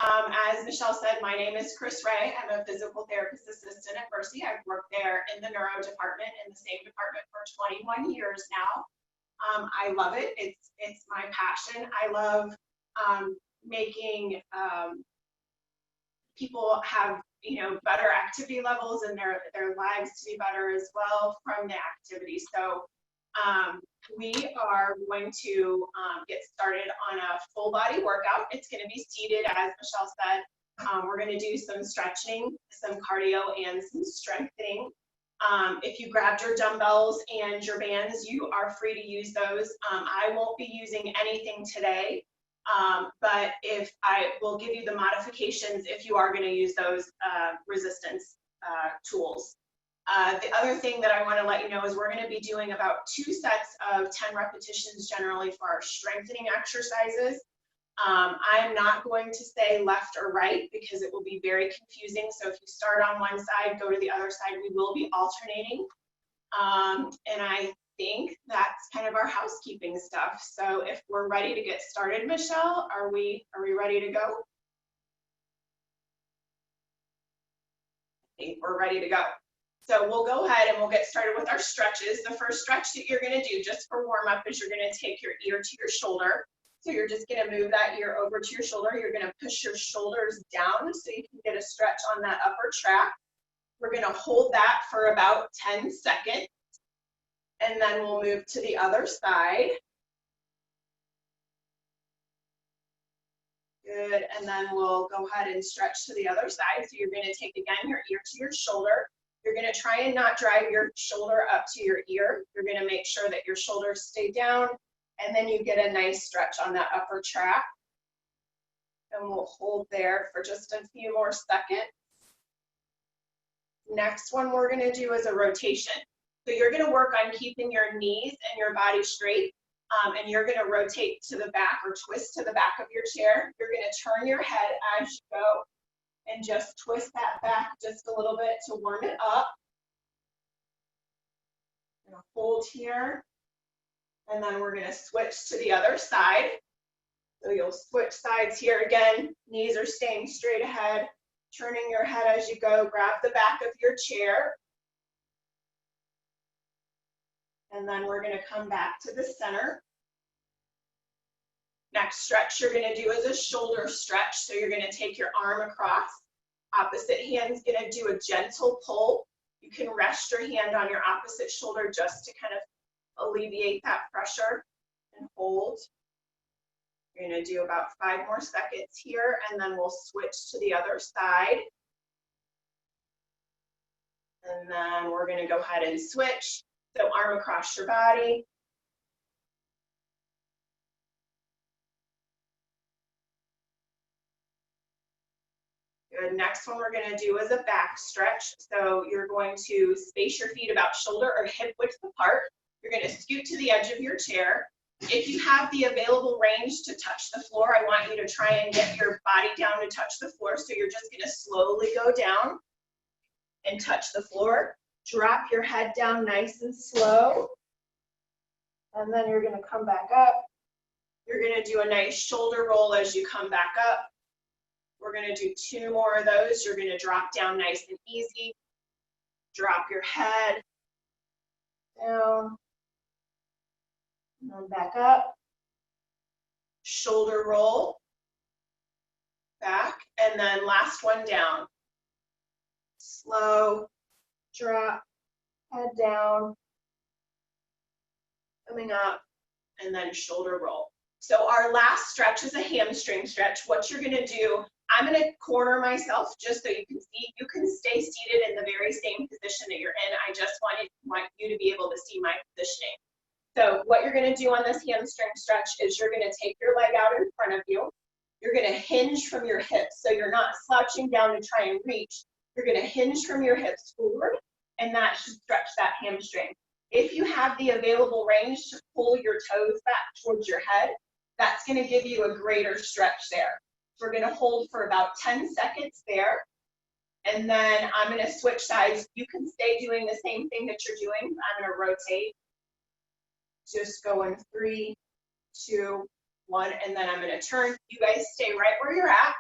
As Michelle said, my name is Chris Rae. I'm a physical therapist assistant at Mercy. I've worked there in the neuro department, in the same department for 21 years now. I love it. It's my passion. I love making people have better activity levels and their lives to be better as well from the activity. So we are going to get started on a full body workout. It's going to be seated, as Michelle said. We're going to do some stretching, some cardio, and some strengthening. If you grabbed your dumbbells and your bands, you are free to use those. I won't be using anything today, but if I will give you the modifications if you are going to use those resistance tools. The other thing that I want to let you know is we're going to be doing about 2 sets of 10 repetitions generally for our strengthening exercises. I'm not going to say left or right because it will be very confusing. So if you start on one side, go to the other side, we will be alternating. And I think that's kind of our housekeeping stuff. So if we're ready to get started, Michelle, are we ready to go? I think we're ready to go. So we'll go ahead and we'll get started with our stretches. The first stretch that you're going to do just for warm up is you're going to take your ear to your shoulder. So you're just going to move that ear over to your shoulder. You're going to push your shoulders down so you can get a stretch on that upper track. We're going to hold that for about 10 seconds. And then we'll move to the other side. Good. And then we'll go ahead and stretch to the other side. So you're going to take, again, your ear to your shoulder. You're going to try and not drive your shoulder up to your ear. You're going to make sure that your shoulders stay down, and then you get a nice stretch on that upper track. And we'll hold there for just a few more seconds. Next one we're going to do is a rotation. So you're going to work on keeping your knees and your body straight, and you're going to rotate to the back or twist to the back of your chair. You're going to turn your head as you go and just twist that back just a little bit to warm it up. I'm going to hold here, and then we're going to switch to the other side. So you'll switch sides here again. Knees are staying straight ahead, turning your head as you go. Grab the back of your chair. And then we're going to come back to the center. Next stretch you're going to do is a shoulder stretch. So you're going to take your arm across. Opposite hand's going to do a gentle pull. You can rest your hand on your opposite shoulder just to kind of alleviate that pressure and hold. You're going to do about 5 more seconds here, and then we'll switch to the other side. And then we're going to go ahead and switch. So arm across your body. Good. Next one we're going to do is a back stretch. So you're going to space your feet about shoulder or hip width apart. You're going to scoot to the edge of your chair. If you have the available range to touch the floor, I want you to try and get your body down to touch the floor. So you're just going to slowly go down and touch the floor. Drop your head down nice and slow. And then you're going to come back up. You're going to do a nice shoulder roll as you come back up. We're going to do 2 more of those. You're going to drop down nice and easy. Drop your head down. And then back up. Shoulder roll. Back. And then last one down. Slow. Drop. Head down. Coming up. And then shoulder roll. So our last stretch is a hamstring stretch. What you're going to do, I'm going to corner myself just so you can see. You can stay seated in the very same position that you're in. I just want you to be able to see my positioning. So what you're going to do on this hamstring stretch is you're going to take your leg out in front of you. You're going to hinge from your hips. So you're not slouching down to try and reach. You're going to hinge from your hips forward, and that should stretch that hamstring. If you have the available range to pull your toes back towards your head, that's going to give you a greater stretch there. We're going to hold for about 10 seconds there. And then I'm going to switch sides. You can stay doing the same thing that you're doing. I'm going to rotate. Just go in 3, 2, 1, and then I'm going to turn. You guys stay right where you're at.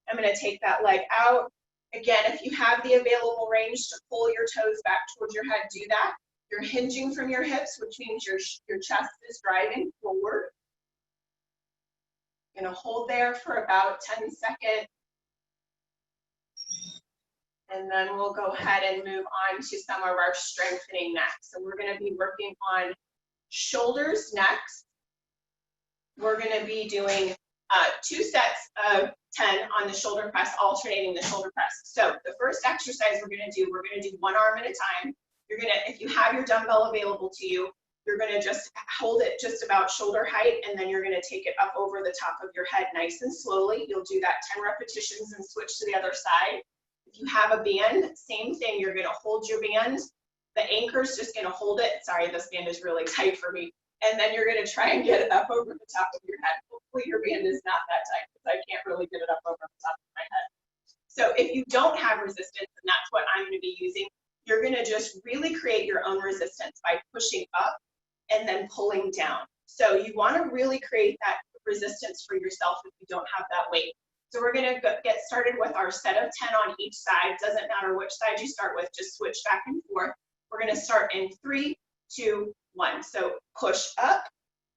I'm going to take that leg out. Again, if you have the available range to pull your toes back towards your head, do that. You're hinging from your hips, which means your chest is driving forward. Going to hold there for about 10 seconds. And then we'll go ahead and move on to some of our strengthening next. So we're going to be working on shoulders next. We're going to be doing 2 sets of 10 on the shoulder press, alternating the shoulder press. So the first exercise we're going to do 1 arm at a time. You're going to, if you have your dumbbell available to you, you're going to just hold it just about shoulder height, and then you're going to take it up over the top of your head nice and slowly. You'll do that 10 repetitions and switch to the other side. If you have a band, same thing. You're going to hold your band. The anchor's just going to hold it. Sorry, this band is really tight for me. And then you're going to try and get it up over the top of your head. Hopefully your band is not that tight, because I can't really get it up over the top of my head. So if you don't have resistance, and that's what I'm going to be using, you're going to just really create your own resistance by pushing up and then pulling down. So you want to really create that resistance for yourself if you don't have that weight. So we're going to get started with our set of 10 on each side. Doesn't matter which side you start with, just switch back and forth. We're going to start in 3, 2, 1. So push up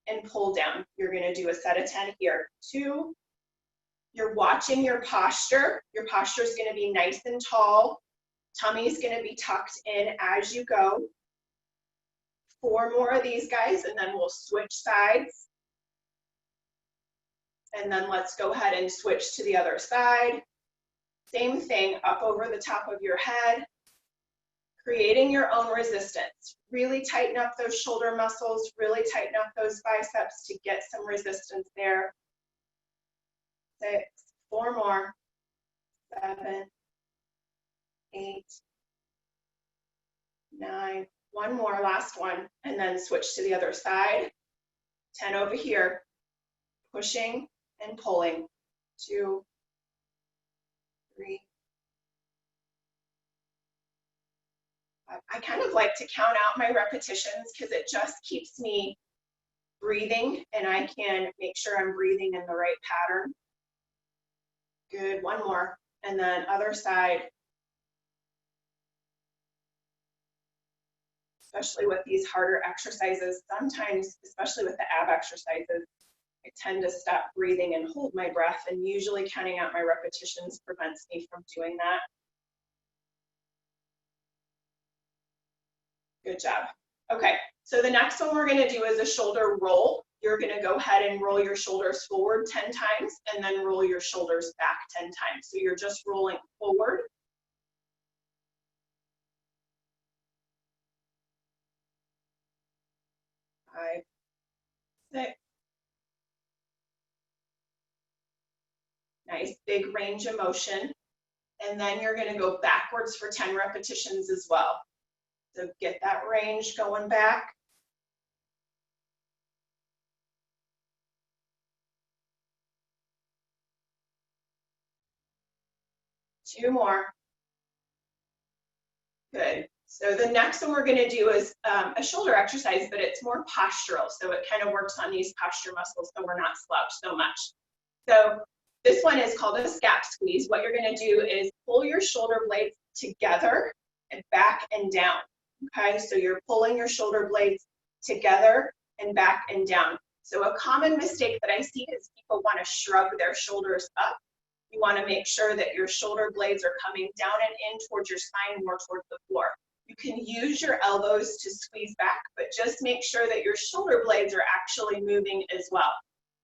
and pull down. You're going to do a set of 10 here. 2. You're watching your posture. Your posture is going to be nice and tall. Tummy is going to be tucked in as you go. 4 more of these guys, and then we'll switch sides. And then let's go ahead and switch to the other side. Same thing, up over the top of your head. Creating your own resistance. Really tighten up those shoulder muscles, really tighten up those biceps to get some resistance there. 6, 4 more, 7, 8, 9, 1 more, last one, and then switch to the other side. 10 over here, pushing and pulling. 2, 3. I kind of like to count out my repetitions because it just keeps me breathing, and I can make sure I'm breathing in the right pattern. Good, 1 more, and then other side. Especially with these harder exercises, sometimes, especially with the ab exercises, I tend to stop breathing and hold my breath, and usually counting out my repetitions prevents me from doing that. Good job. Okay, so the next one we're going to do is a shoulder roll. You're going to go ahead and roll your shoulders forward 10 times and then roll your shoulders back 10 times. So you're just rolling forward. 5, 6. Nice big range of motion. And then you're going to go backwards for 10 repetitions as well. So get that range going back. Two more. Good. So the next one we're going to do is a shoulder exercise, but it's more postural. So it kind of works on these posture muscles so we're not slouched so much. So this one is called a scap squeeze. What you're going to do is pull your shoulder blades together and back and down. Okay, so you're pulling your shoulder blades together and back and down. So a common mistake that I see is people want to shrug their shoulders up. You want to make sure that your shoulder blades are coming down and in towards your spine, more towards the floor. You can use your elbows to squeeze back, but just make sure that your shoulder blades are actually moving as well.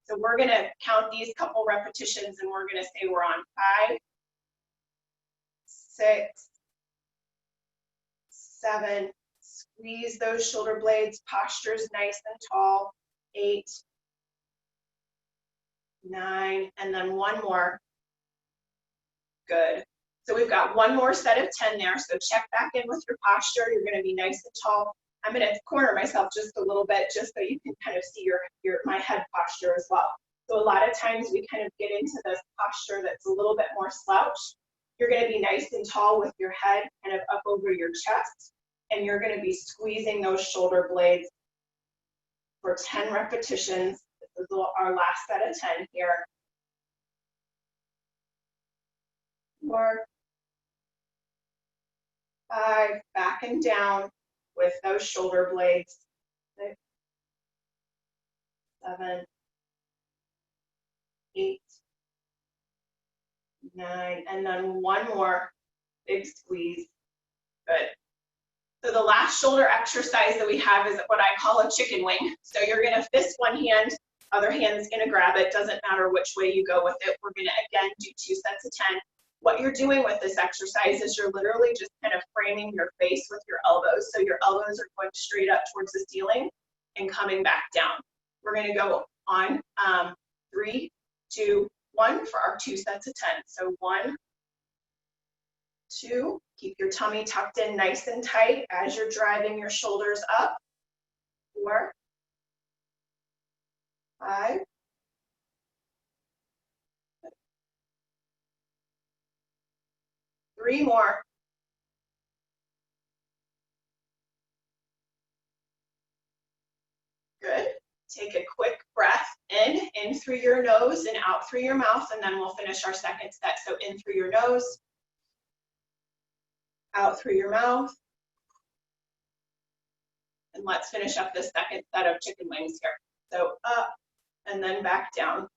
So we're going to count these couple repetitions, and we're going to say we're on 5, 6, 7, squeeze those shoulder blades, posture's nice and tall, 8, 9, and then 1 more. Good. So we've got 1 more set of 10 there, so check back in with your posture. You're going to be nice and tall. I'm going to corner myself just a little bit just so you can kind of see my head posture as well. So a lot of times we kind of get into this posture that's a little bit more slouched. You're going to be nice and tall with your head kind of up over your chest, and you're going to be squeezing those shoulder blades for 10 repetitions. This is our last set of 10 here. 4, 5, back and down with those shoulder blades. 6, 7, 8, 9, and then one more big squeeze. Good. So the last shoulder exercise that we have is what I call a chicken wing. So you're going to fist one hand, other hand's going to grab it. Doesn't matter which way you go with it. We're going to, again, do 2 sets of 10. What you're doing with this exercise is you're literally just kind of framing your face with your elbows. So your elbows are going straight up towards the ceiling and coming back down. We're going to go on 3, 2, 1 for our 2 sets of 10. So 1, 2, keep your tummy tucked in nice and tight as you're driving your shoulders up. 4, 5, 3 more. Good. Take a quick breath in through your nose and out through your mouth, and then we'll finish our second set. So in through your nose, out through your mouth. And let's finish up this second set of chicken wings here. So up and then back down.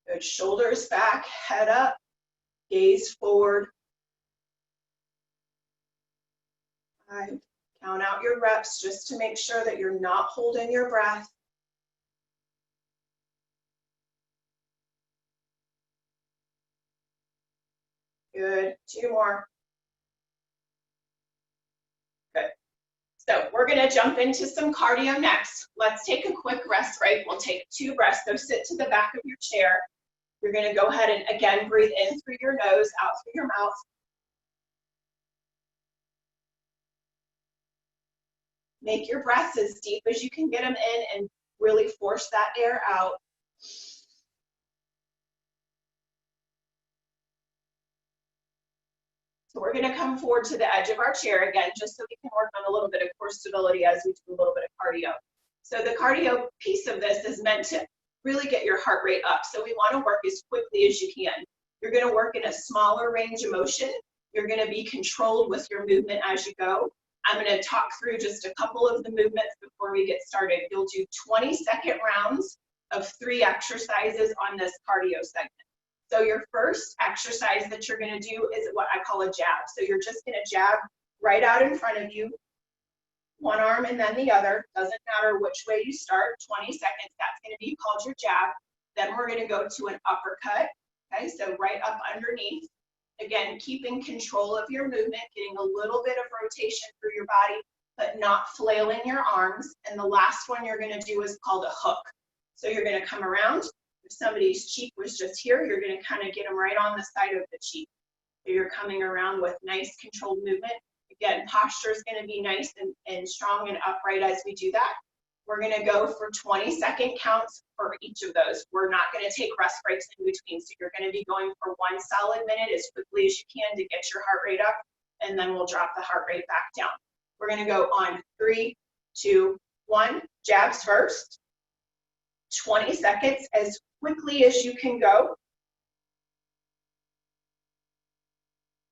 Good. Shoulders back, head up, gaze forward. 5. Count out your reps just to make sure that you're not holding your breath. Good. 2 more. Good. So we're going to jump into some cardio next. Let's take a quick rest break. We'll take 2 breaths. So sit to the back of your chair. You're going to go ahead and again breathe in through your nose, out through your mouth. Make your breaths as deep as you can get them in and really force that air out. So we're going to come forward to the edge of our chair again, just so we can work on a little bit of core stability as we do a little bit of cardio. So the cardio piece of this is meant to really get your heart rate up. So we want to work as quickly as you can. You're going to work in a smaller range of motion. You're going to be controlled with your movement as you go. I'm going to talk through just a couple of the movements before we get started. You'll do 20-second rounds of 3 exercises on this cardio segment. So your first exercise that you're going to do is what I call a jab. So you're just going to jab right out in front of you, one arm and then the other. Doesn't matter which way you start, 20 seconds. That's going to be called your jab. Then we're going to go to an uppercut. Okay, so right up underneath. Again, keeping control of your movement, getting a little bit of rotation through your body, but not flailing your arms. And the last one you're going to do is called a hook. So you're going to come around. If somebody's cheek was just here, you're going to kind of get them right on the side of the cheek. So you're coming around with nice controlled movement. Again, posture is going to be nice and strong and upright as we do that. We're going to go for 20-second counts for each of those. We're not going to take rest breaks in between. So you're going to be going for 1 solid minute as quickly as you can to get your heart rate up, and then we'll drop the heart rate back down. We're going to go on 3, 2, 1. Jabs first. 20 seconds as quickly as you can go.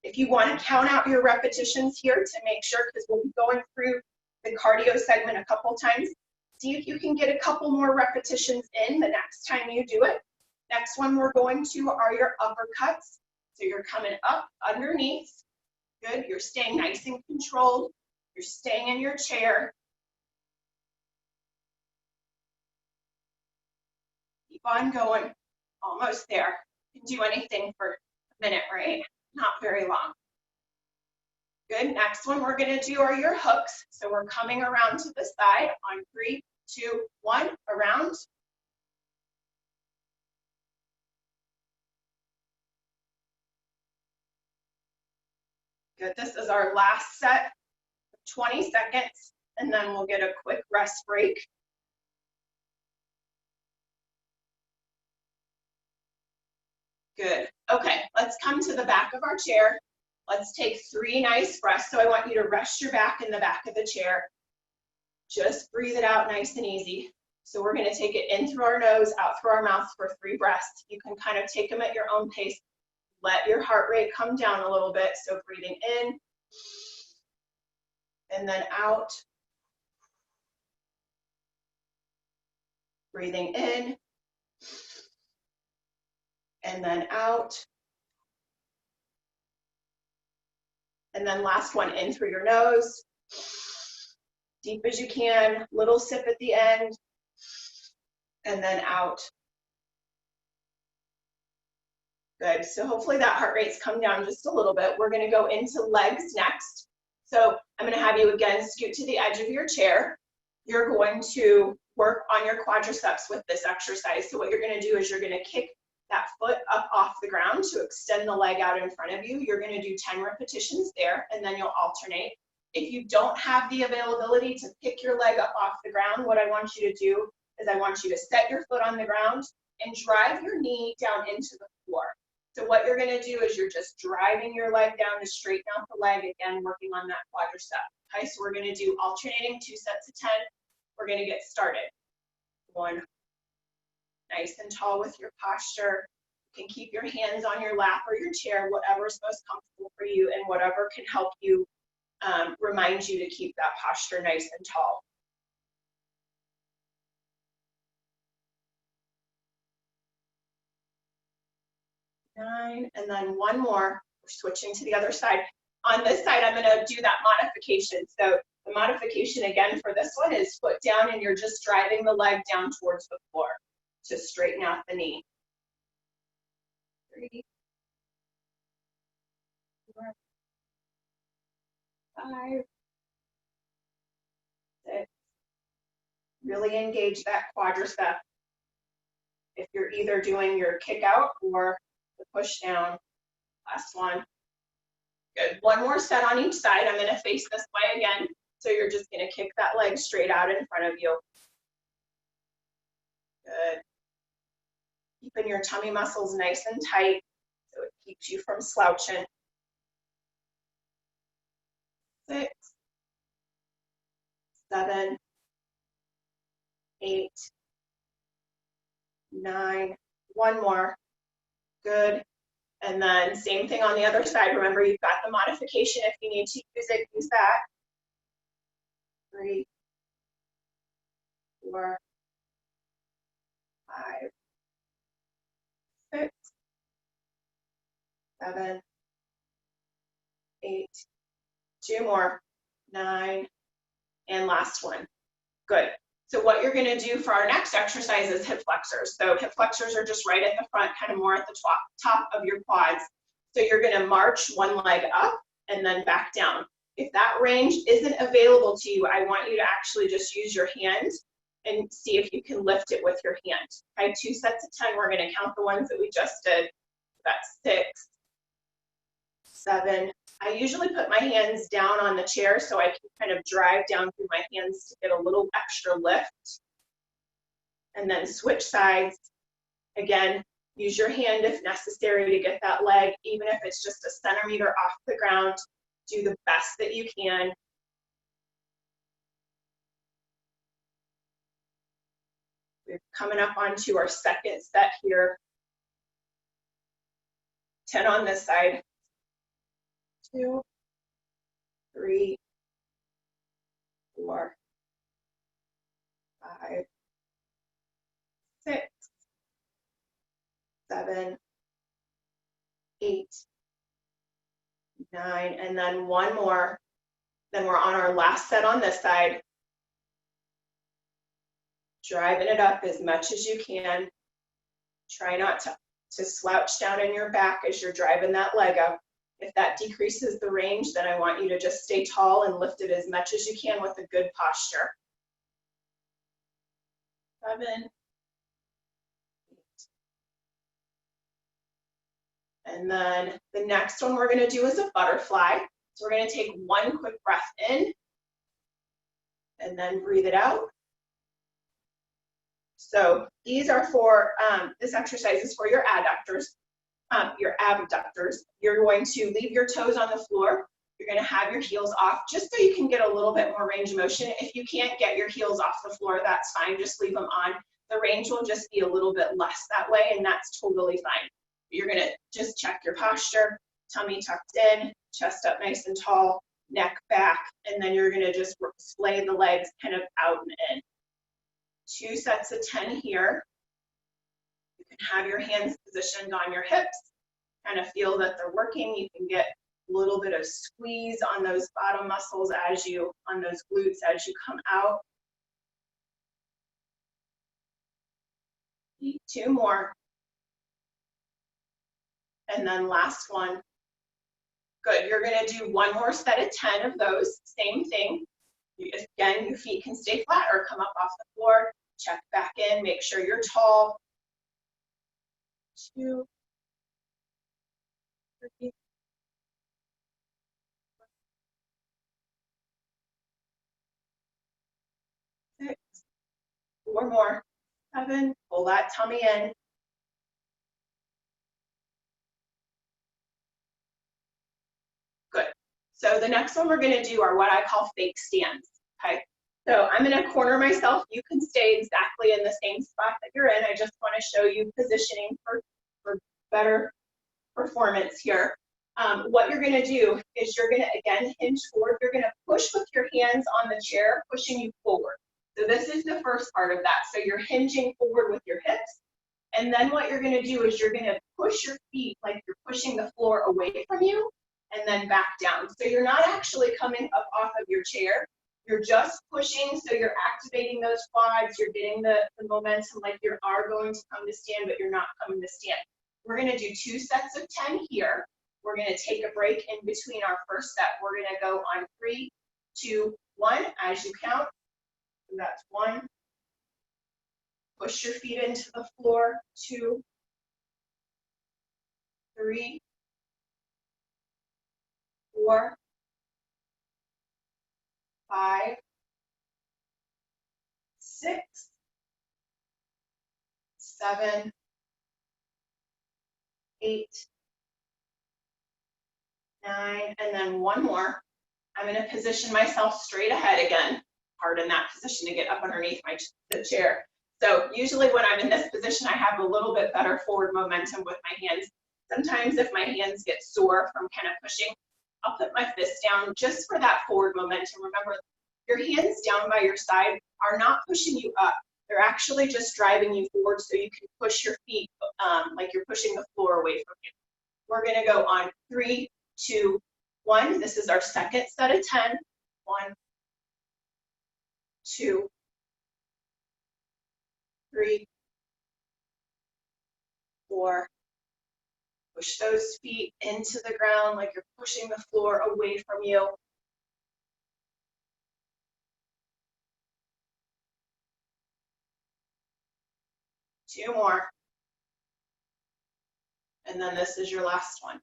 If you want to count out your repetitions here to make sure, because we'll be going through the cardio segment a couple times, see if you can get a couple more repetitions in the next time you do it. Next one we're going to are your uppercuts. So you're coming up underneath. Good. You're staying nice and controlled. You're staying in your chair. Keep on going. Almost there. You can do anything for a minute, right? Not very long. Good. Next one we're going to do are your hooks. So we're coming around to the side on 3, 2, 1, around. Good. This is our last set, 20 seconds, and then we'll get a quick rest break. Good. Okay, let's come to the back of our chair. Let's take 3 nice breaths. So I want you to rest your back in the back of the chair. Just breathe it out nice and easy. So we're going to take it in through our nose, out through our mouth for 3 breaths. You can kind of take them at your own pace. Let your heart rate come down a little bit. So breathing in and then out. Breathing in and then out. And then last one, in through your nose. Deep as you can, little sip at the end, and then out. Good, so hopefully that heart rate's come down just a little bit. We're gonna go into legs next. So I'm gonna have you again scoot to the edge of your chair. You're going to work on your quadriceps with this exercise. So what you're gonna do is you're gonna kick that foot up off the ground to extend the leg out in front of you. You're gonna do 10 repetitions there, and then you'll alternate. If you don't have the availability to pick your leg up off the ground, what I want you to do is I want you to set your foot on the ground and drive your knee down into the floor. So what you're gonna do is you're just driving your leg down to straighten out the leg, again, working on that quadricep. Okay, so we're gonna do alternating 2 sets of 10. We're gonna get started. 1, nice and tall with your posture. You can keep your hands on your lap or your chair, whatever is most comfortable for you and whatever can help you remind you to keep that posture nice and tall. Nine, and then one more. We're switching to the other side. On this side, I'm gonna do that modification. So the modification again for this one is foot down, and you're just driving the leg down towards the floor to straighten out the knee. 3, 4, 5, 6. Really engage that quadricep. If you're either doing your kick out or the push down. Last one. Good. One more set on each side. I'm going to face this way again. So you're just going to kick that leg straight out in front of you. Good. Keeping your tummy muscles nice and tight so it keeps you from slouching. 6, 7, 8, 9. One more. Good. And then same thing on the other side. Remember, you've got the modification. If you need to use it, use that. 3, 4, 5, 6, 7, 8. 2 more. 9. And last one. Good. So what you're going to do for our next exercise is hip flexors. So hip flexors are just right at the front, kind of more at the top of your quads. So you're going to march one leg up and then back down. If that range isn't available to you, I want you to actually just use your hand and see if you can lift it with your hand. Okay, 2 sets of 10. We're going to count the ones that we just did. That's 6, 7. I usually put my hands down on the chair so I can kind of drive down through my hands to get a little extra lift. And then switch sides. Again, use your hand if necessary to get that leg, even if it's just a centimeter off the ground. Do the best that you can. We're coming up onto our second set here. 10 on this side. 2, 3, 4, 5, 6, 7, 8, 9, and then one more. Then we're on our last set on this side. Driving it up as much as you can. Try not to slouch down in your back as you're driving that leg up. If that decreases the range, then I want you to just stay tall and lift it as much as you can with a good posture. 7, 8. And then the next one we're going to do is a butterfly. So we're going to take one quick breath in and then breathe it out. So these are for, this exercise is for your adductors. Your abductors. You're going to leave your toes on the floor. You're going to have your heels off just so you can get a little bit more range of motion. If you can't get your heels off the floor, that's fine. Just leave them on. The range will just be a little bit less that way, and that's totally fine. You're gonna just check your posture, tummy tucked in, chest up nice and tall, neck back, and then you're gonna just splay the legs kind of out and in. 2 sets of 10 here. You can have your hands positioned on your hips, kind of feel that they're working. You can get a little bit of squeeze on those bottom muscles on those glutes as you come out. 2 more. And then last one. Good, you're gonna do 1 more set of 10 of those, same thing. Again, your feet can stay flat or come up off the floor. Check back in, make sure you're tall. 2, 3, 6, 4 more, 7, pull that tummy in. Good. So the next one we're gonna do are what I call fake stands, okay? So I'm gonna corner myself. You can stay exactly in the same spot that you're in. I just wanna show you positioning for better performance here. What you're gonna do is you're gonna, again, hinge forward. You're gonna push with your hands on the chair, pushing you forward. So this is the first part of that. So you're hinging forward with your hips. And then what you're gonna do is you're gonna push your feet like you're pushing the floor away from you and then back down. So you're not actually coming up off of your chair. You're just pushing, so you're activating those quads. You're getting the momentum like you are going to come to stand, but you're not coming to stand. We're gonna do 2 sets of 10 here. We're gonna take a break in between our first set. We're gonna go on 3, 2, 1 as you count. So that's 1. Push your feet into the floor. 2, 3, 4, 5, 6, 7, 8, 9, and then 1 more. I'm going to position myself straight ahead again. Hard in that position to get up underneath the chair. So usually when I'm in this position, I have a little bit better forward momentum with my hands. Sometimes if my hands get sore from kind of pushing, I'll put my fist down just for that forward momentum. Remember, your hands down by your side are not pushing you up. They're actually just driving you forward so you can push your feet like you're pushing the floor away from you. We're going to go on 3, 2, 1. This is our second set of 10. 1, 2, 3, 4. Push those feet into the ground like you're pushing the floor away from you. 2 more. And then this is your last one.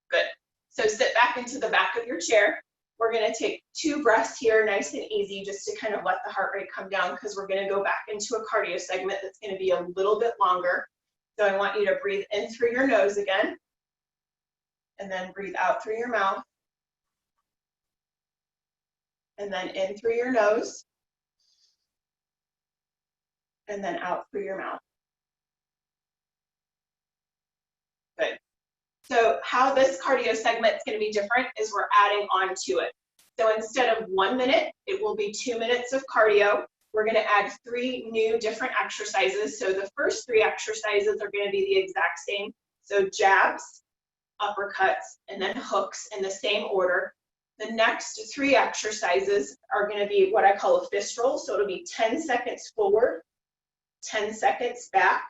Good. So sit back into the back of your chair. We're going to take 2 breaths here, nice and easy, just to kind of let the heart rate come down because we're going to go back into a cardio segment that's going to be a little bit longer. So I want you to breathe in through your nose again, and then breathe out through your mouth, and then in through your nose, and then out through your mouth. Good. So how this cardio segment is going to be different is we're adding on to it. So instead of 1 minute, it will be 2 minutes of cardio. We're going to add 3 new different exercises. So the first 3 exercises are going to be the exact same. So jabs, uppercuts, and then hooks in the same order. The next 3 exercises are going to be what I call a fist roll. So it'll be 10 seconds forward, 10 seconds back,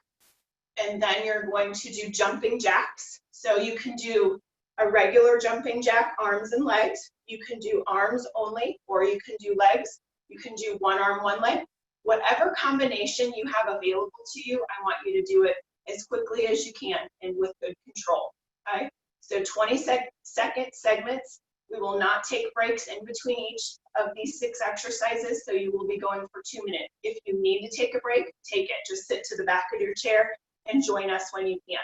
and then you're going to do jumping jacks. So you can do a regular jumping jack, arms and legs. You can do arms only, or you can do legs. You can do 1 arm, 1 leg. Whatever combination you have available to you, I want you to do it as quickly as you can and with good control, okay? So 20-second segments. We will not take breaks in between each of these 6 exercises, so you will be going for 2 minutes. If you need to take a break, take it. Just sit to the back of your chair and join us when you can,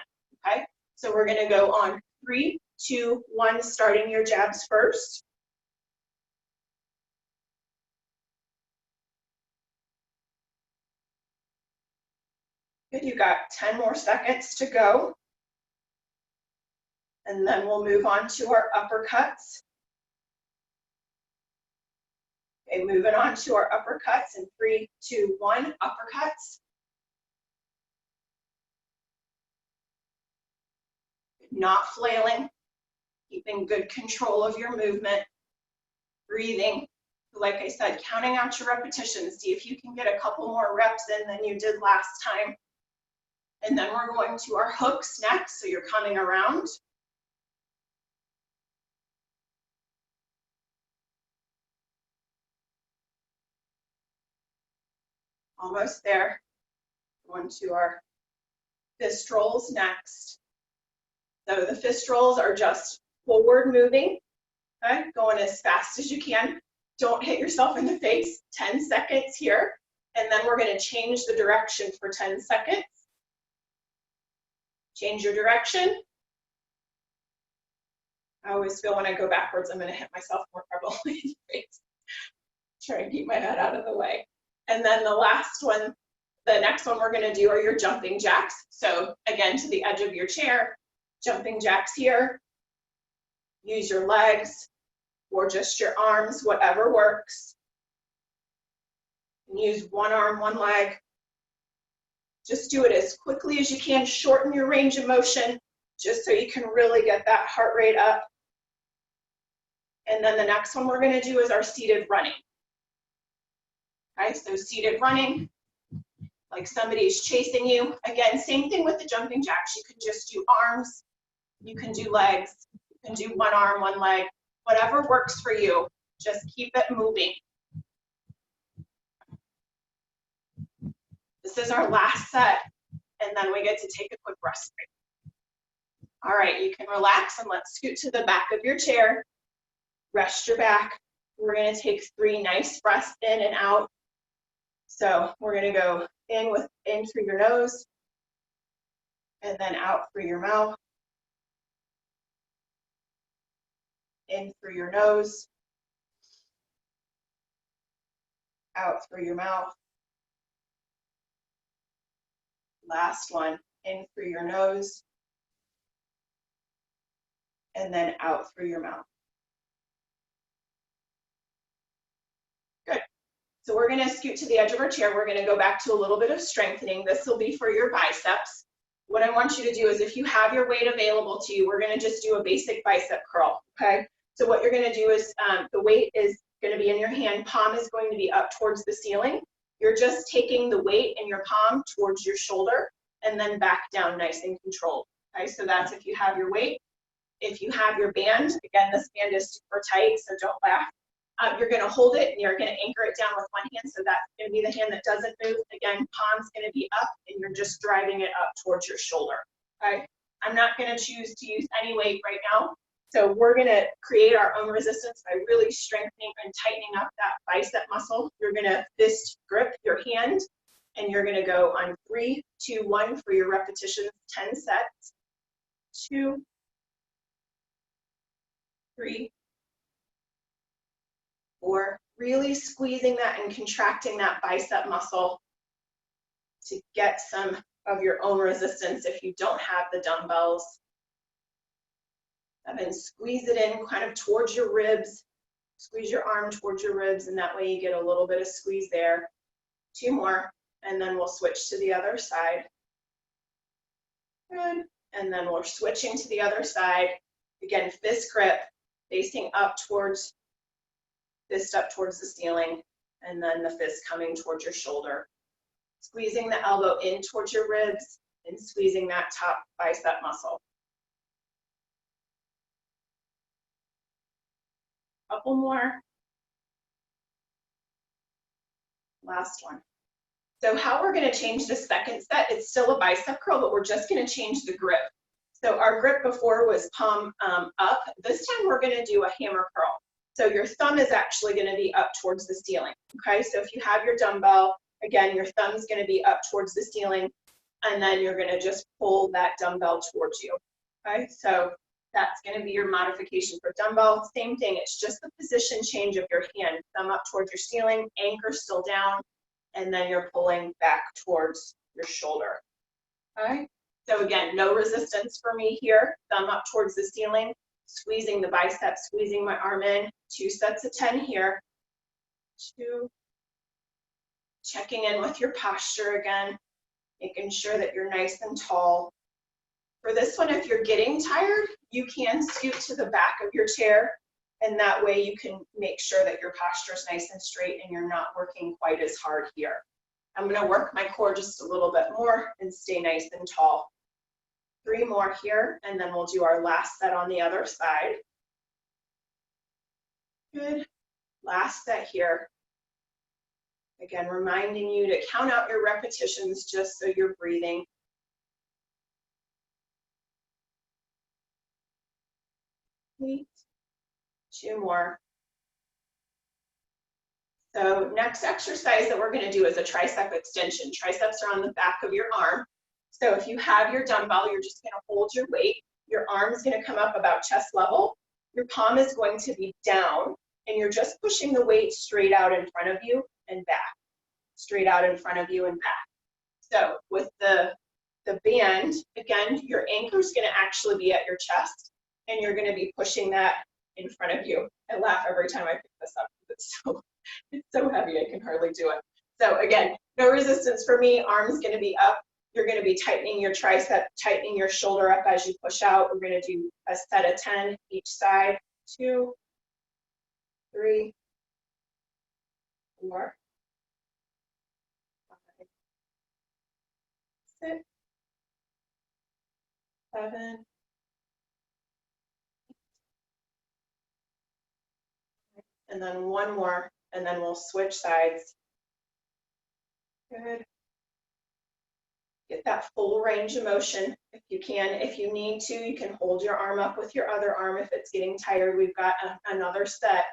okay? So we're gonna go on 3, 2, 1, starting your jabs first. Good, you got 10 more seconds to go. And then we'll move on to our uppercuts. Okay, moving on to our uppercuts in 3, 2, 1, uppercuts. Not flailing, keeping good control of your movement, breathing. Like I said, counting out your repetitions. See if you can get a couple more reps in than you did last time. And then we're going to our hooks next. So you're coming around. Almost there. Going to our fist rolls next. So the fist rolls are just forward moving, okay? Going as fast as you can. Don't hit yourself in the face. 10 seconds here. And then we're going to change the direction for 10 seconds. Change your direction. I always feel when I go backwards, I'm going to hit myself more prevalently in the face. Try and keep my head out of the way. And then the last one, the next one we're going to do are your jumping jacks. So again, to the edge of your chair, jumping jacks here. Use your legs or just your arms, whatever works. And use one arm, one leg. Just do it as quickly as you can. Shorten your range of motion just so you can really get that heart rate up. And then the next one we're going to do is our seated running. Okay, so seated running, like somebody's chasing you. Again, same thing with the jumping jacks. You can just do arms, you can do legs, you can do one arm, one leg, whatever works for you. Just keep it moving. This is our last set, and then we get to take a quick rest break. All right, you can relax and let's scoot to the back of your chair. Rest your back. We're going to take 3 nice breaths in and out. So we're going to go in through your nose and then out through your mouth. In through your nose, out through your mouth. Last one, in through your nose and then out through your mouth. Good. So we're going to scoot to the edge of our chair. We're going to go back to a little bit of strengthening. This will be for your biceps. What I want you to do is if you have your weight available to you, we're going to just do a basic bicep curl, okay? So what you're going to do is the weight is going to be in your hand. Palm is going to be up towards the ceiling. You're just taking the weight in your palm towards your shoulder and then back down nice and controlled, okay? So that's if you have your weight. If you have your band, again, this band is super tight, so don't laugh. You're going to hold it and you're going to anchor it down with one hand, so that's going to be the hand that doesn't move. Again, palm's going to be up and you're just driving it up towards your shoulder, okay? I'm not going to choose to use any weight right now, so we're going to create our own resistance by really strengthening and tightening up that bicep muscle. You're going to fist grip your hand and you're going to go on 3, 2, 1 for your repetitions, 10 sets. 2, 3, 4, really squeezing that and contracting that bicep muscle to get some of your own resistance if you don't have the dumbbells. And then squeeze it in kind of towards your ribs. Squeeze your arm towards your ribs, and that way you get a little bit of squeeze there. 2 more, and then we'll switch to the other side. Good. And then we're switching to the other side. Again, fist grip, facing up towards, fist up towards the ceiling, and then the fist coming towards your shoulder. Squeezing the elbow in towards your ribs and squeezing that top bicep muscle. Couple more. Last one. So how we're going to change the second set, it's still a bicep curl, but we're just going to change the grip. So our grip before was palm up. This time we're going to do a hammer curl. So your thumb is actually going to be up towards the ceiling. Okay, so if you have your dumbbell, again, your thumb's going to be up towards the ceiling, and then you're going to just pull that dumbbell towards you. Okay, so that's going to be your modification for dumbbell. Same thing, it's just the position change of your hand. Thumb up towards your ceiling, anchor still down, and then you're pulling back towards your shoulder. Okay, So again, no resistance for me here. Thumb up towards the ceiling, squeezing the biceps, squeezing my arm in. 2 sets of 10 here. 2. Checking in with your posture again, making sure that you're nice and tall. For this one, if you're getting tired, you can scoot to the back of your chair, and that way you can make sure that your posture is nice and straight and you're not working quite as hard here. I'm going to work my core just a little bit more and stay nice and tall. 3 more here, and then we'll do our last set on the other side. Good. Last set here. Again, reminding you to count out your repetitions just so you're breathing. 8. 2 more. So next exercise that we're going to do is a tricep extension. Triceps are on the back of your arm. So if you have your dumbbell, you're just going to hold your weight. Your arm is going to come up about chest level. Your palm is going to be down, and you're just pushing the weight straight out in front of you and back. Straight out in front of you and back. So with the band, again, your anchor is going to actually be at your chest, and you're going to be pushing that in front of you. I laugh every time I pick this up. It's so heavy I can hardly do it. So again, no resistance for me. Arm is going to be up. You're going to be tightening your tricep, tightening your shoulder up as you push out. We're going to do a set of 10 each side. 2, 3, 4, 5, 6, 7, and then 1 more, and then we'll switch sides. Good. Get that full range of motion if you can. If you need to, you can hold your arm up with your other arm if it's getting tired. We've got another set.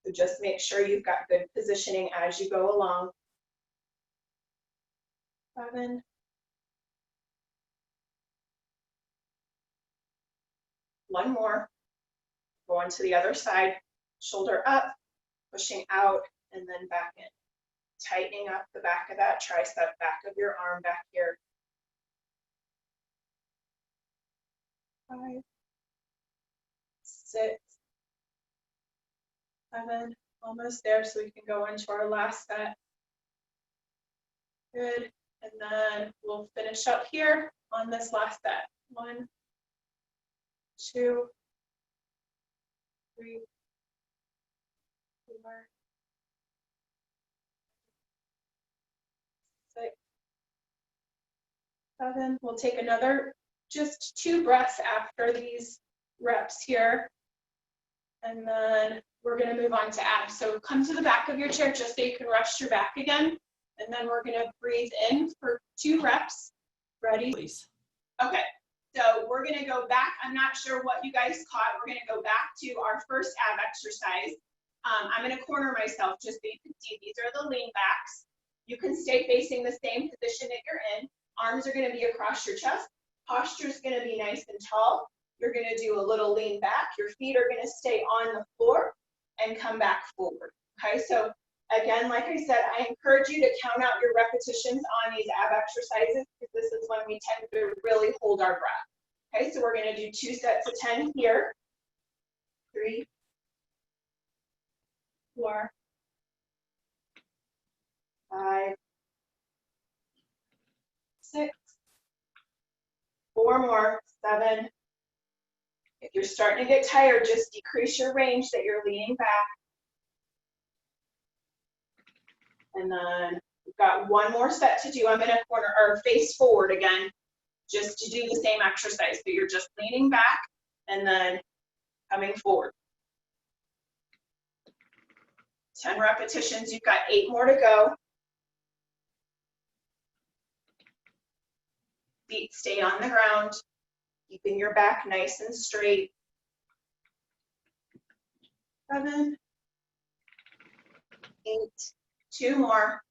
So just make sure you've got good positioning as you go along. 7. 1 more. Go on to the other side. Shoulder up, pushing out, and then back in. Tightening up the back of that tricep, back of your arm back here. 5, 6, 7, almost there, so we can go into our last set. Good, and then we'll finish up here on this last set. 1, 2, 3, 4, 6, 7. We'll take another just 2 breaths after these reps here. And then we're going to move on to abs. So come to the back of your chair just so you can rest your back again. And then we're going to breathe in for 2 reps. Ready? Please. Okay. So we're going to go back. I'm not sure what you guys caught. We're going to go back to our first ab exercise. I'm going to corner myself just so you can see. These are the lean backs. You can stay facing the same position that you're in. Arms are going to be across your chest. Posture is going to be nice and tall. You're going to do a little lean back. Your feet are going to stay on the floor and come back forward. Okay, so again, like I said, I encourage you to count out your repetitions on these ab exercises because this is when we tend to really hold our breath. Okay, so we're going to do 2 sets of 10 here. 3, 4, 5, 6, 4 more, 7. If you're starting to get tired, just decrease your range that you're leaning back. And then we've got 1 more set to do. I'm going to corner or face forward again, just to do the same exercise. So you're just leaning back and then coming forward. 10 repetitions. You've got 8 more to go. Feet stay on the ground, keeping your back nice and straight. 7, 8, 2 more.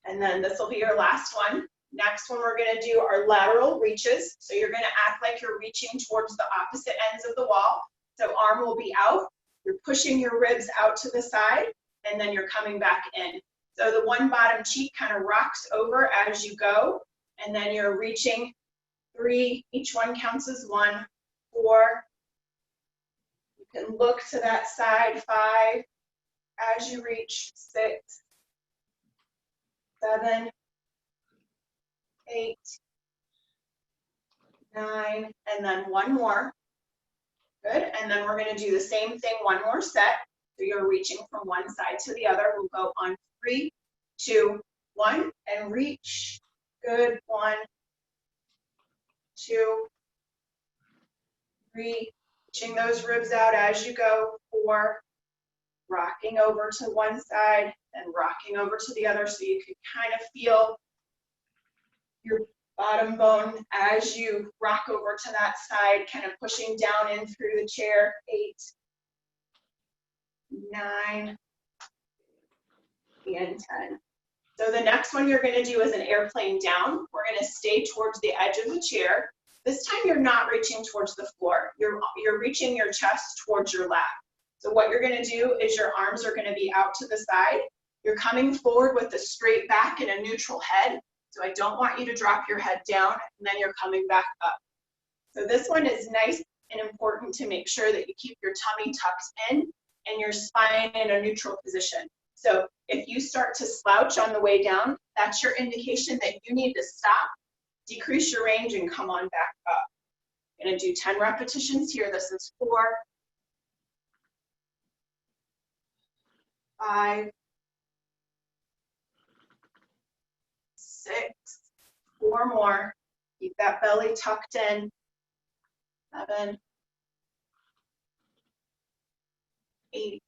And then this will be your last one. Next one, we're going to do our lateral reaches. So you're going to act like you're reaching towards the opposite ends of the wall. So arm will be out. You're pushing your ribs out to the side, and then you're coming back in. So the one bottom cheek kind of rocks over as you go. and then you're reaching 3, each one counts as 1, 4, you can look to that side, 5, as you reach, 6, 7, 8, 9, and then 1 more. Good, and then we're gonna do the same thing, 1 more set. So you're reaching from one side to the other. We'll go on 3, 2, 1, and reach. Good, 1, 2, 3, reaching those ribs out as you go, 4, rocking over to one side and rocking over to the other so you can kind of feel your bottom bone as you rock over to that side, kind of pushing down in through the chair, 8, 9, and 10. So the next one you're going to do is an airplane down. We're going to stay towards the edge of the chair. This time you're not reaching towards the floor. You're reaching your chest towards your lap. So what you're going to do is your arms are going to be out to the side. You're coming forward with a straight back and a neutral head. So I don't want you to drop your head down, and then you're coming back up. So this one is nice and important to make sure that you keep your tummy tucked in and your spine in a neutral position. So if you start to slouch on the way down, that's your indication that you need to stop, decrease your range, and come on back up. I'm going to do 10 repetitions here. This is 4, 5, 6, 4 more. Keep that belly tucked in. 7, 8,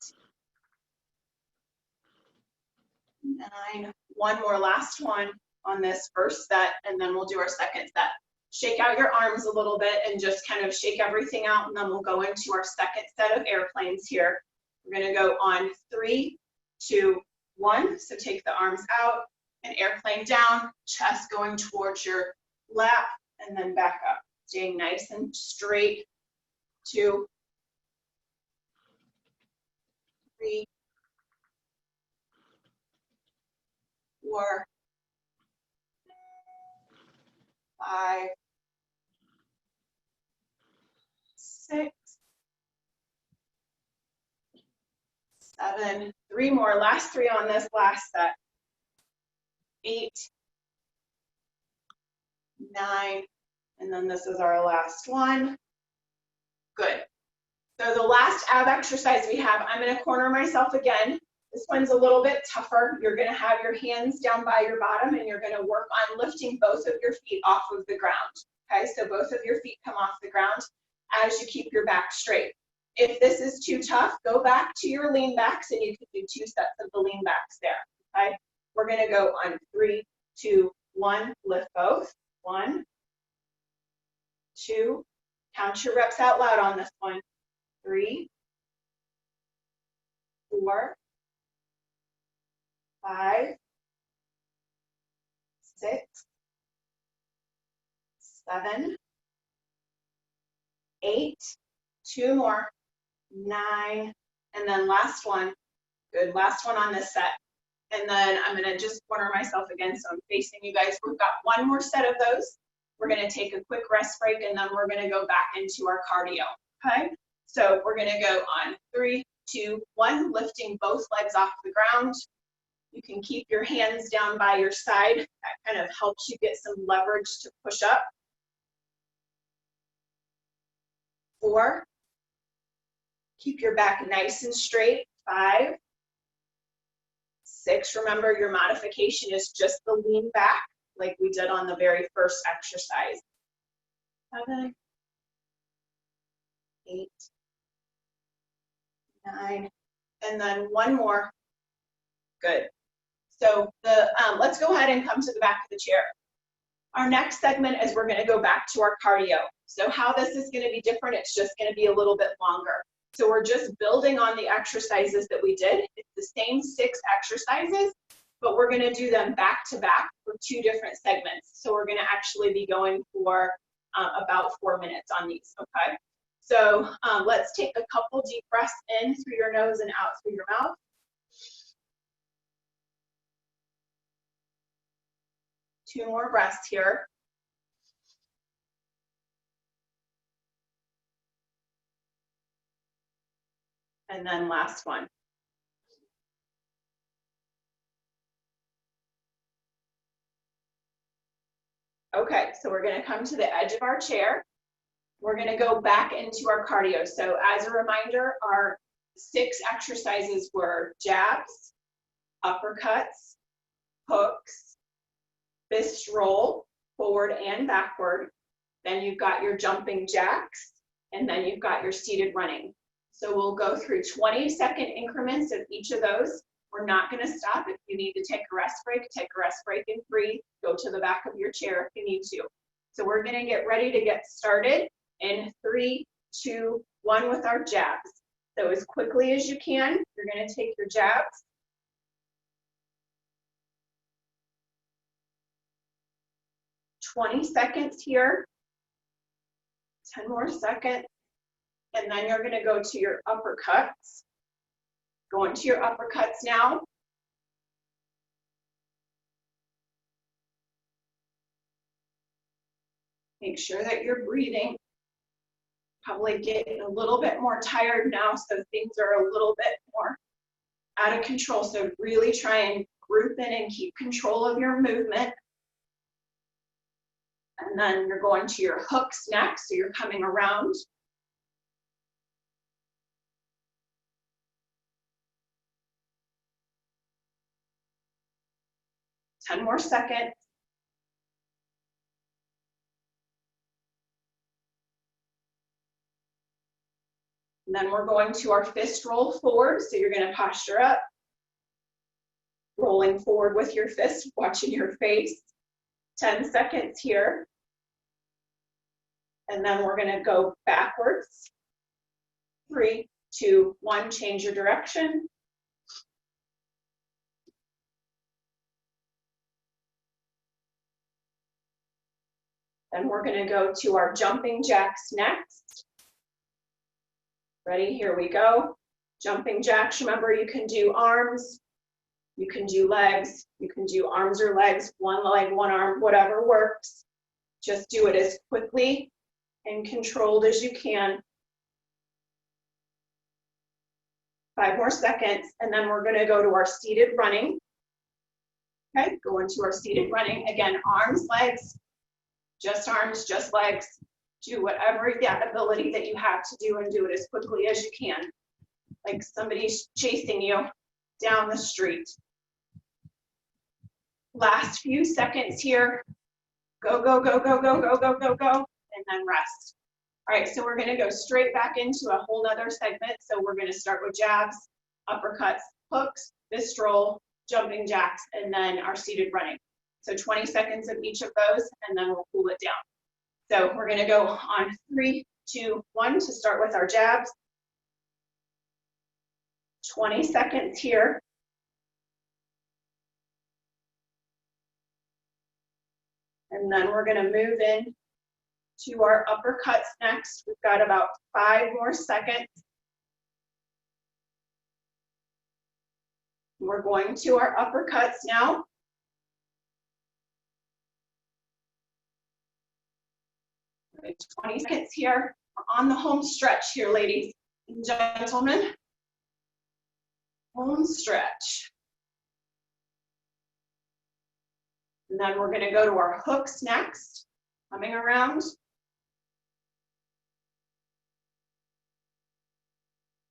9, 1 more, last one on this first set, and then we'll do our second set. Shake out your arms a little bit and just kind of shake everything out, and then we'll go into our second set of airplanes here. We're going to go on 3, 2, 1. So take the arms out and airplane down, chest going towards your lap, and then back up. Staying nice and straight. 2, 3, 4, 5, 6, 7, 3 more, last 3 on this last set. 8, 9, and then this is our last one. Good. So the last ab exercise we have, I'm going to corner myself again. This one's a little bit tougher. You're going to have your hands down by your bottom, and you're going to work on lifting both of your feet off of the ground. Okay, so both of your feet come off the ground as you keep your back straight. If this is too tough, go back to your lean backs, and you can do 2 sets of the lean backs there. Okay, we're going to go on 3, 2, 1, lift both. 1, 2, count your reps out loud on this one. 3, 4, 5, 6, 7, 8, 2 more, 9, and then last one. Good, last one on this set. And then I'm gonna just corner myself again, so I'm facing you guys. We've got 1 more set of those. We're gonna take a quick rest break, and then we're gonna go back into our cardio, okay? So we're gonna go on 3, 2, 1, lifting both legs off the ground. You can keep your hands down by your side. That kind of helps you get some leverage to push up. 4, keep your back nice and straight. 5, 6, remember your modification is just the lean back like we did on the very first exercise. 7, 8, 9, and then 1 more. Good. So let's go ahead and come to the back of the chair. Our next segment is we're going to go back to our cardio. So how this is going to be different, it's just going to be a little bit longer. So we're just building on the exercises that we did. It's the same 6 exercises, but we're going to do them back to back for 2 different segments. So we're going to actually be going for about 4 minutes on these, okay? So let's take a couple deep breaths in through your nose and out through your mouth. 2 more breaths here. And then last one. Okay, so we're gonna come to the edge of our chair. We're gonna go back into our cardio. So as a reminder, our 6 exercises were jabs, uppercuts, hooks, fist roll, forward and backward. Then you've got your jumping jacks, and then you've got your seated running. So we'll go through 20-second increments of each of those. We're not gonna stop. If you need to take a rest break and breathe. Go to the back of your chair if you need to. So we're gonna get ready to get started in 3, 2, 1 with our jabs. So as quickly as you can, you're gonna take your jabs. $20 here, 10 more seconds, and then you're gonna go to your uppercuts. Go into your uppercuts now. Make sure that you're breathing. Probably getting a little bit more tired now, so things are a little bit more out of control. So really try and group in and keep control of your movement. And then you're going to your hooks next, so you're coming around. Ten more seconds. And then we're going to our fist roll forward. So you're gonna posture up, rolling forward with your fist, watching your face. 10 seconds here. And then we're gonna go backwards. 3, 2, 1, change your direction. Then we're gonna go to our jumping jacks next. Ready, here we go. Jumping jacks, remember you can do arms, you can do legs, you can do arms or legs, one leg, one arm, whatever works. Just do it as quickly and controlled as you can. 5 more seconds, and then we're gonna go to our seated running. Okay, go into our seated running. Again, arms, legs, just legs. Do whatever that ability that you have to do and do it as quickly as you can. Like somebody's chasing you down the street. Last few seconds here. Go, go, go, go, go, go, go, go, go, and then rest. All right, so we're gonna go straight back into a whole nother segment. So we're gonna start with jabs, uppercuts, hooks, fist roll, jumping jacks, and then our seated running. So 20 seconds of each of those, and then we'll cool it down. So we're gonna go on 3, 2, 1 to start with our jabs. 20 seconds here. And then we're gonna move in to our uppercuts next. We've got about 5 more seconds. We're going to our uppercuts now. 20 seconds here. We're on the home stretch here, ladies and gentlemen. Home stretch. And then we're gonna go to our hooks next, coming around.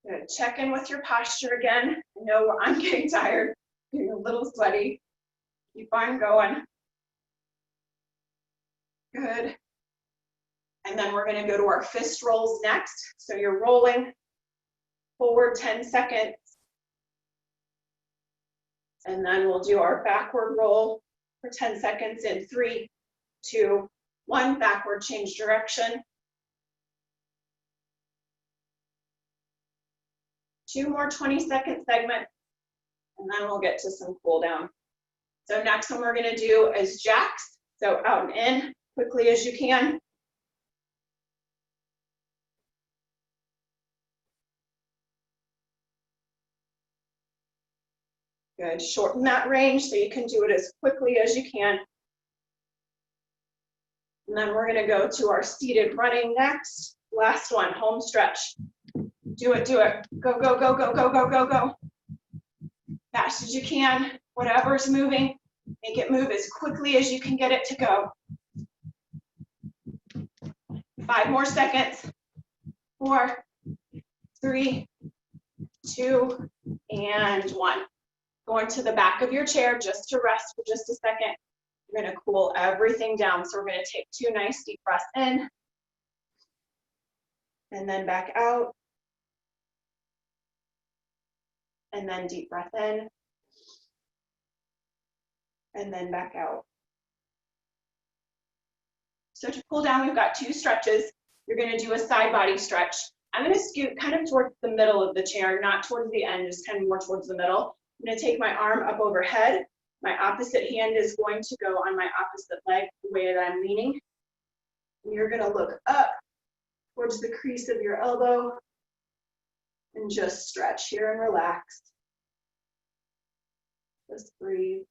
Good. Check in with your posture again. I know I'm getting tired, getting a little sweaty. Keep on going. Good. And then we're gonna go to our fist rolls next. So you're rolling forward 10 seconds. And then we'll do our backward roll for 10 seconds in 3, 2, 1, backward, change direction. 2 more 20-second segments, and then we'll get to some cool down. So next one we're gonna do is jacks. So out and in, quickly as you can. Good, shorten that range so you can do it as quickly as you can. And then we're gonna go to our seated running next. Last one, home stretch. Do it, do it. Go, go, go, go, go, go, go, go. Fast as you can, whatever's moving, make it move as quickly as you can get it to go. 5 more seconds. 4, 3, 2, and 1. Going to the back of your chair just to rest for just a second. You're gonna cool everything down. So we're gonna take 2 nice deep breaths in, and then back out. And then deep breath in, and then back out. So to cool down, we've got 2 stretches. You're gonna do a side body stretch. I'm gonna scoot kind of towards the middle of the chair, not towards the end, just kind of more towards the middle. I'm gonna take my arm up overhead. My opposite hand is going to go on my opposite leg, the way that I'm leaning. And you're gonna look up towards the crease of your elbow and just stretch here and relax. Just breathe.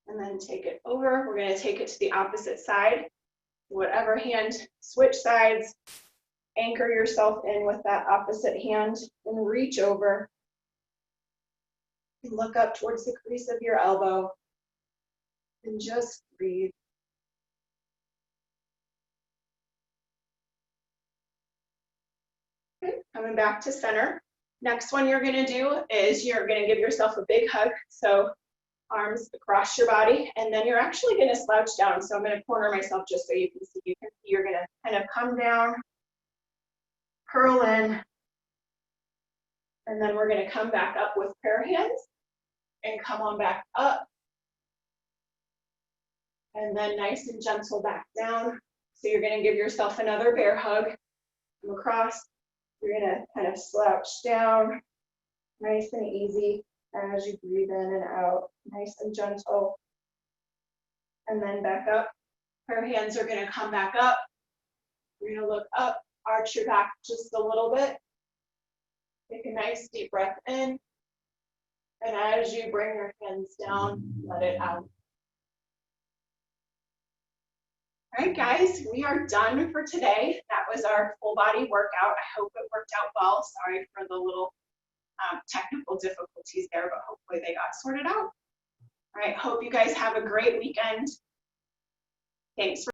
And then take it over. We're gonna take it to the opposite side. Whatever hand, switch sides, anchor yourself in with that opposite hand and reach over. And look up towards the crease of your elbow and just breathe. Okay, coming back to center. Next one you're gonna do is you're gonna give yourself a big hug. So arms across your body, and then you're actually gonna slouch down. So I'm gonna corner myself just so you can see. You can see you're gonna kind of come down, curl in, and then we're gonna come back up with prayer hands and come on back up. And then nice and gentle back down. So you're gonna give yourself another bear hug. Come across. You're gonna kind of slouch down, nice and easy as you breathe in and out, nice and gentle. And then back up. Our hands are gonna come back up. You're gonna look up, arch your back just a little bit. Take a nice deep breath in. And as you bring your hands down, let it out. All right, guys, we are done for today. That was our full body workout. I hope it worked out well. Sorry for the little technical difficulties there, but hopefully they got sorted out. All right, hope you guys have a great weekend. Thanks for